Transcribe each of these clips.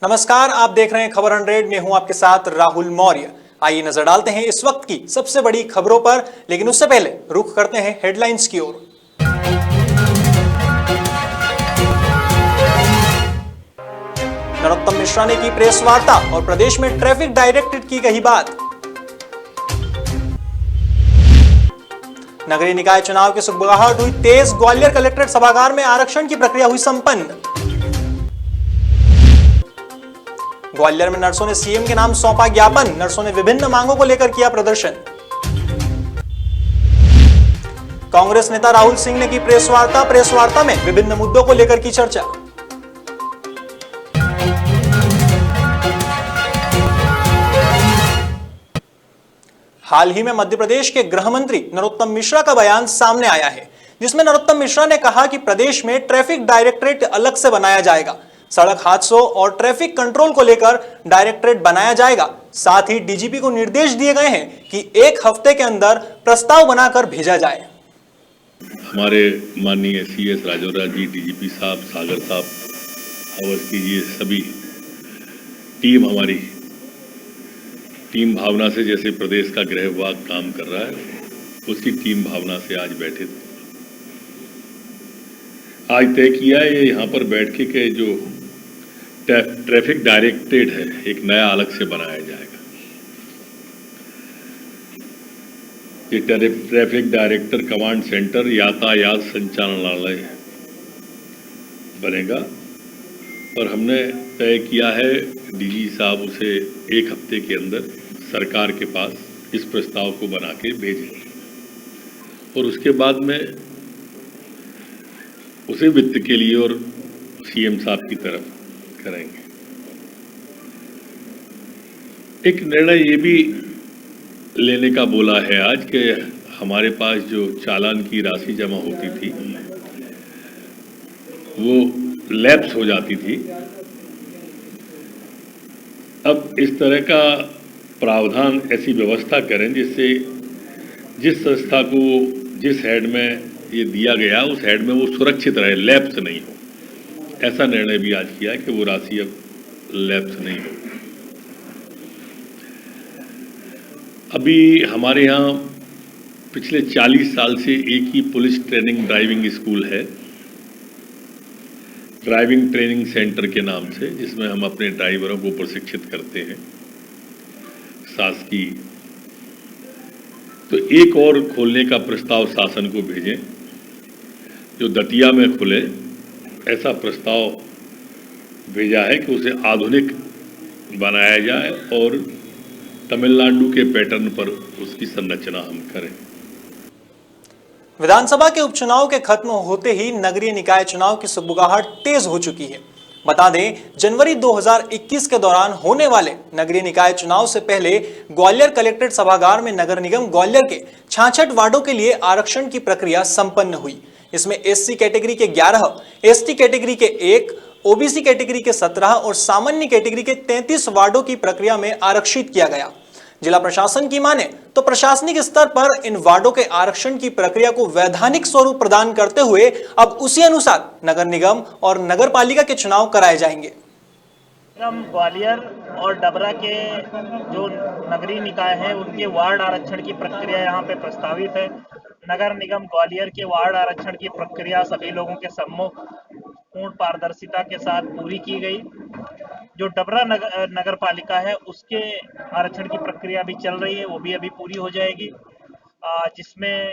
नमस्कार, आप देख रहे हैं खबर 100। मैं हूं आपके साथ राहुल मौर्य। आइए नजर डालते हैं इस वक्त की सबसे बड़ी खबरों पर, लेकिन उससे पहले रुख करते हैं हेडलाइंस की ओर। नरोत्तम मिश्रा ने की प्रेस वार्ता और प्रदेश में ट्रैफिक डायरेक्टरेट की कही बात। नगरीय निकाय चुनाव की सुगबुगाहट हुई तेज, ग्वालियर कलेक्ट्रेट सभागार में आरक्षण की प्रक्रिया हुई संपन्न। ग्वालियर में नर्सों ने सीएम के नाम सौंपा ज्ञापन, नर्सों ने विभिन्न मांगों को लेकर किया प्रदर्शन। कांग्रेस नेता राहुल सिंह ने की प्रेस वार्ता में विभिन्न मुद्दों को लेकर की चर्चा। हाल ही में मध्य प्रदेश के गृह मंत्री नरोत्तम मिश्रा का बयान सामने आया है, जिसमें नरोत्तम मिश्रा ने कहा कि प्रदेश में ट्रैफिक डायरेक्टरेट अलग से बनाया जाएगा, सड़क हादसों और ट्रैफिक कंट्रोल को लेकर डायरेक्टरेट बनाया जाएगा। साथ ही डीजीपी को निर्देश दिए गए हैं कि 1 हफ्ते के अंदर प्रस्ताव बनाकर भेजा जाए। हमारे माननीय सीएस राजौरा जी, डीजीपी साहब, सागर साहब, अवस्थी जी, सभी टीम, हमारी टीम भावना से, जैसे प्रदेश का गृह विभाग काम कर रहा है, उसी टीम भावना से आज बैठे थे। आज तय किया है ये यहाँ पर बैठ के जो ट्रैफिक डायरेक्टरेट है, एक नया अलग से बनाया जाएगा। ये ट्रैफिक डायरेक्टर कमांड सेंटर, यातायात संचालनालय बनेगा और हमने तय किया है डीजी साहब उसे 1 हफ्ते के अंदर सरकार के पास इस प्रस्ताव को बना के भेजेंगे और उसके बाद में उसे वित्त के लिए और सीएम साहब की तरफ करेंगे। एक निर्णय ये भी लेने का बोला है आज कि हमारे पास जो चालान की राशि जमा होती थी वो लैप्स हो जाती थी। अब इस तरह का प्रावधान, ऐसी व्यवस्था करें जिससे जिस संस्था को जिस हेड में ये दिया गया उस हेड में वो सुरक्षित रहे, लैप्स नहीं हो। ऐसा निर्णय भी आज किया है कि वो राशि अब लैप्स नहीं हो। अभी हमारे यहाँ पिछले 40 साल से एक ही पुलिस ट्रेनिंग ड्राइविंग स्कूल है, ड्राइविंग ट्रेनिंग सेंटर के नाम से, जिसमें हम अपने ड्राइवरों को प्रशिक्षित करते हैं शासकीय। तो एक और खोलने का प्रस्ताव शासन को भेजें, जो दतिया में खुले, ऐसा प्रस्ताव भेजा है कि उसे आधुनिक बनाया जाए और तमिलनाडु के पैटर्न पर उसकी संरचना हम करें। विधानसभा के उपचुनाव के खत्म होते ही नगरीय निकाय चुनाव की सुगबुगाहट तेज हो चुकी है। बता दें, जनवरी 2021 के दौरान होने वाले नगरीय निकाय चुनाव से पहले ग्वालियर कलेक्ट्रेट सभागार में नगर निगम ग्वालियर के 66 वार्डों के लिए आरक्षण की प्रक्रिया संपन्न हुई। इसमें एससी कैटेगरी के 11, एसटी कैटेगरी के 1, ओबीसी कैटेगरी के 17 और सामान्य कैटेगरी के 33 वार्डों की प्रक्रिया में आरक्षित किया गया। जिला प्रशासन की माने तो प्रशासनिक स्तर पर इन वार्डों के आरक्षण की प्रक्रिया को वैधानिक स्वरूप प्रदान करते हुए अब उसी अनुसार नगर निगम और नगर पालिका के चुनाव कराए जाएंगे। ग्वालियर और डबरा के जो नगरीय निकाय हैं उनके वार्ड आरक्षण की प्रक्रिया यहाँ पे प्रस्तावित है। नगर निगम ग्वालियर के वार्ड आरक्षण की प्रक्रिया सभी लोगों के सम्मुख पूर्ण पारदर्शिता के साथ पूरी की गई। जो डबरा नगर पालिका है उसके आरक्षण की प्रक्रिया भी चल रही है, वो भी अभी पूरी हो जाएगी, जिसमें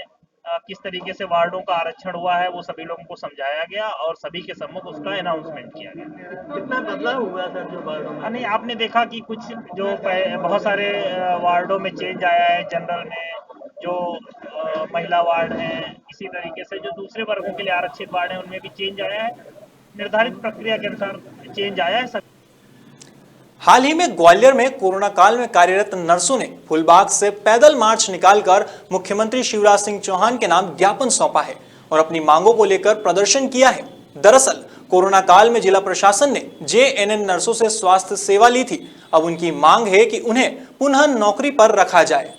किस तरीके से वार्डों का आरक्षण हुआ है वो सभी लोगों को समझाया गया और सभी के सम्मुख उसका अनाउंसमेंट किया गया। कितना बदलाव हुआ सर जो वार्डों में? नहीं, आपने देखा कि कुछ जो बहुत सारे वार्डों में चेंज आया है। जनरल में जो महिला वार्ड हैं, इसी तरीके से जो दूसरे वर्गों के लिए आरक्षित वार्ड हैं उनमें भी चेंज आया है। निर्धारित प्रक्रिया के अनुसार चेंज आया है। हाल ही में ग्वालियर में कोरोना काल में कार्यरत नर्सों ने फूलबाग से पैदल मार्च निकालकर मुख्यमंत्री शिवराज सिंह चौहान के नाम ज्ञापन सौंपा है और अपनी मांगों को लेकर प्रदर्शन किया है। दरअसल कोरोना काल में जिला प्रशासन ने जेएनएन नर्सों से स्वास्थ्य सेवा ली थी। अब उनकी मांग है कि उन्हें पुनः नौकरी पर रखा जाए।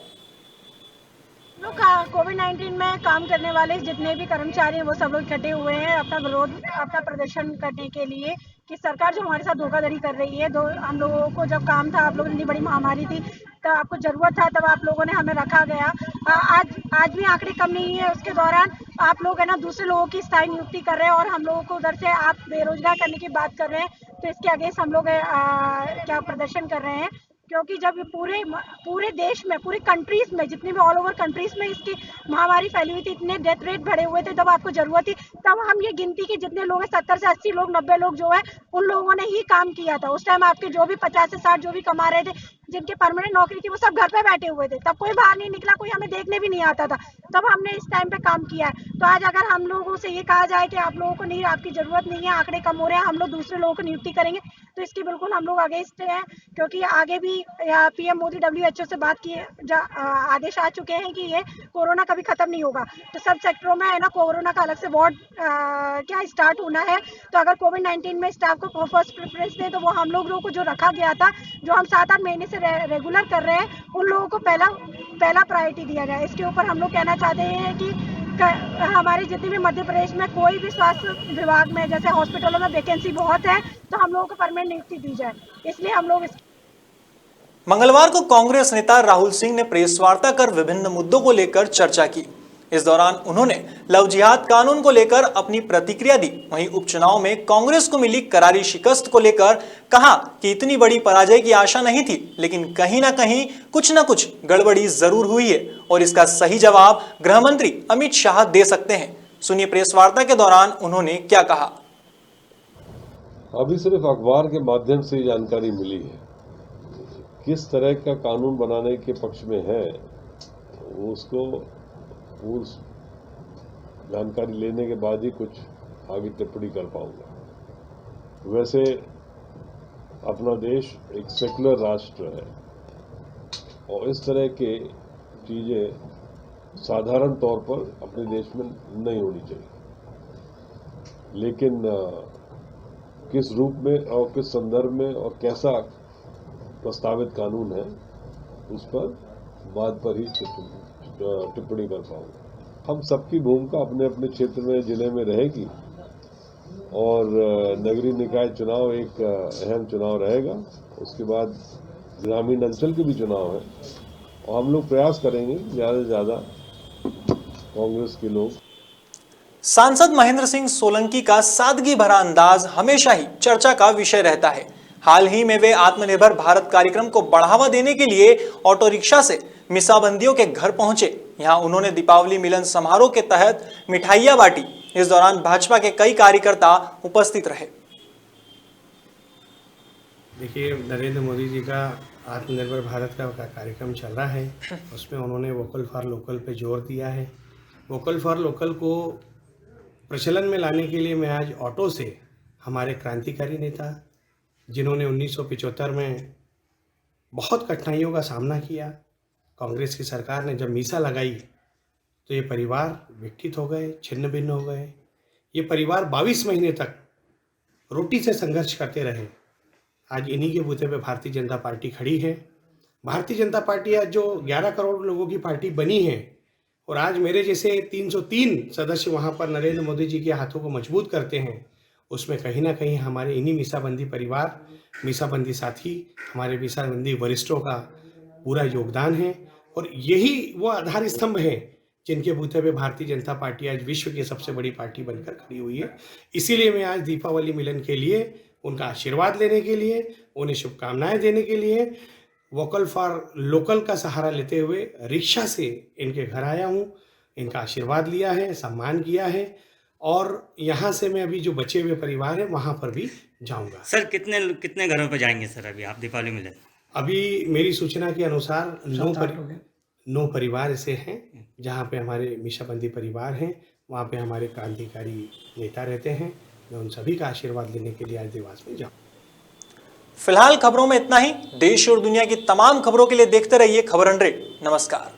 लोग कोविड-19 में काम करने वाले जितने भी कर्मचारी हैं वो सब लोग इकट्ठे हुए हैं अपना विरोध अपना प्रदर्शन करने के लिए कि सरकार जो हमारे साथ धोखाधड़ी कर रही है। हम लोगों को जब काम था, आप लोगों ने इतनी बड़ी महामारी थी, तब आपको ज़रूरत था, तब आप लोगों ने हमें रखा गया। आज भी आंकड़े कम नहीं है। उसके दौरान आप लोग है ना दूसरे लोगों की स्थायी नियुक्ति कर रहे हैं और हम लोगों को उधर से आप बेरोजगार करने की बात कर रहे हैं। तो इसके अगेंस्ट हम लोग क्या प्रदर्शन कर रहे हैं, क्योंकि जब पूरे देश में, पूरी कंट्रीज में, जितनी भी ऑल ओवर कंट्रीज में इसकी महामारी फैली हुई थी, इतने डेथ रेट बढ़े हुए थे, तब आपको जरूरत थी, तब हम ये गिनती के जितने लोग हैं 70 से 80 लोग, 90 लोग जो है उन लोगों ने ही काम किया था। उस टाइम आपके जो भी 50 से 60 जो भी कमा रहे थे, जिनके परमानेंट नौकरी थी, वो सब घर पे बैठे हुए थे। तब कोई बाहर नहीं निकला, कोई हमें देखने भी नहीं आता था। तब हमने इस टाइम पे काम किया है। तो आज अगर हम लोगों से ये कहा जाए कि आप लोगों को नहीं, आपकी जरूरत नहीं है, आंकड़े कम हो रहे हैं, हम लोग दूसरे लोगों को नियुक्ति करेंगे, तो इसकी बिल्कुल हम लोग अगेंस्ट हैं। क्योंकि आगे भी पीएम मोदी WHO से बात किए आदेश आ चुके हैं कि ये कोरोना कभी खत्म नहीं होगा। तो सब सेक्टरों में है ना कोरोना का अलग से वार्ड क्या स्टार्ट होना है। तो अगर कोविड-19 में स्टाफ को फर्स्ट प्रेफरेंस दे, तो वो हम लोगों को जो रखा गया था, जो हम 7-8 महीने से रेगुलर कर रहे हैं, उन लोगों को पहला प्रायोरिटी दिया जाए। इसके ऊपर हम लोग कहना चाहते हैं कि हमारे जितने भी मध्य प्रदेश में कोई भी स्वास्थ्य विभाग में, जैसे हॉस्पिटलों में वैकेंसी बहुत है, तो हम लोगों को परमानेंट नियुक्ति दी जाए। इसलिए हम लोग मंगलवार को कांग्रेस नेता राहुल सिंह ने प्रेस वार्ता कर विभिन्न मुद्दों को लेकर चर्चा की। इस दौरान उन्होंने लव जिहाद कानून को लेकर अपनी प्रतिक्रिया दी। वहीं उपचुनाव में कांग्रेस को मिली करारी शिकस्त को लेकर कहा कि इतनी बड़ी पराजय की आशा नहीं थी, लेकिन कहीं ना कहीं कुछ ना कुछ गड़बड़ी जरूर हुई है और इसका सही जवाब गृह मंत्री अमित शाह दे सकते हैं। सुनिए प्रेस वार्ता के दौरान उन्होंने क्या कहा। अभी सिर्फ अखबार के माध्यम से जानकारी मिली है, किस तरह का कानून बनाने के पक्ष में है उसको उस जानकारी लेने के बाद ही कुछ आगे टिप्पणी कर पाऊंगा। वैसे अपना देश एक सेकुलर राष्ट्र है और इस तरह के चीजें साधारण तौर पर अपने देश में नहीं होनी चाहिए, लेकिन किस रूप में और किस संदर्भ में और कैसा प्रस्तावित कानून है उस पर बाद पर ही टिप्पणी कर पाऊंगा। हम सबकी भूमिका अपने अपने क्षेत्र में, जिले में रहेगी और नगरीय निकाय चुनाव एक अहम चुनाव रहेगा। उसके बाद ग्रामीण अंचल के भी चुनाव है और हम लोग प्रयास करेंगे ज़्यादा से ज़्यादा कांग्रेस के लोग। सांसद महेंद्र सिंह सोलंकी का सादगी भरा अंदाज हमेशा ही चर्चा का विषय रहता है। हाल ही में वे आत्मनिर्भर भारत कार्यक्रम को बढ़ावा देने के लिए ऑटो रिक्शा से मिसाबंदियों के घर पहुंचे। यहां उन्होंने दीपावली मिलन समारोह के तहत मिठाइयां बांटी। इस दौरान भाजपा के कई कार्यकर्ता उपस्थित रहे। देखिए, नरेंद्र मोदी जी का आत्मनिर्भर भारत का कार्यक्रम चल रहा है, उसमें उन्होंने वोकल फॉर लोकल पे जोर दिया है। वोकल फॉर लोकल को प्रचलन में लाने के लिए मैं आज ऑटो से हमारे क्रांतिकारी नेता, जिन्होंने 1975 में बहुत कठिनाइयों का सामना किया, कांग्रेस की सरकार ने जब मीसा लगाई तो ये परिवार विकसित हो गए, छिन्न भिन्न हो गए। ये परिवार 22 महीने तक रोटी से संघर्ष करते रहे। आज इन्हीं के बूते पे भारतीय जनता पार्टी खड़ी है। भारतीय जनता पार्टी आज जो 11 करोड़ लोगों की पार्टी बनी है और आज मेरे जैसे 303 सदस्य वहाँ पर नरेंद्र मोदी जी के हाथों को मजबूत करते हैं, उसमें कहीं ना कहीं हमारे इन्हीं मीसाबंदी परिवार, मीसाबंदी साथी, हमारे मीसाबंदी वरिष्ठों का पूरा योगदान है और यही वो आधार स्तंभ है जिनके बूते पे भारतीय जनता पार्टी आज विश्व की सबसे बड़ी पार्टी बनकर खड़ी हुई है। इसीलिए मैं आज दीपावली मिलन के लिए उनका आशीर्वाद लेने के लिए, उन्हें शुभकामनाएं देने के लिए वोकल फॉर लोकल का सहारा लेते हुए रिक्शा से इनके घर आया हूँ, इनका आशीर्वाद लिया है, सम्मान किया है और यहाँ से मैं अभी जो बचे हुए परिवार है वहाँ पर भी जाऊँगा। सर कितने घरों पर जाएंगे सर अभी आप दीपावली मिलन? अभी मेरी सूचना के अनुसार 9 परिवार ऐसे हैं जहाँ पे हमारे मीसाबंदी परिवार हैं, वहाँ पे हमारे क्रांतिकारी नेता रहते हैं। मैं उन सभी का आशीर्वाद लेने के लिए आज देवास में जाऊँ। फिलहाल खबरों में इतना ही। देश और दुनिया की तमाम खबरों के लिए देखते रहिए खबर 100। नमस्कार।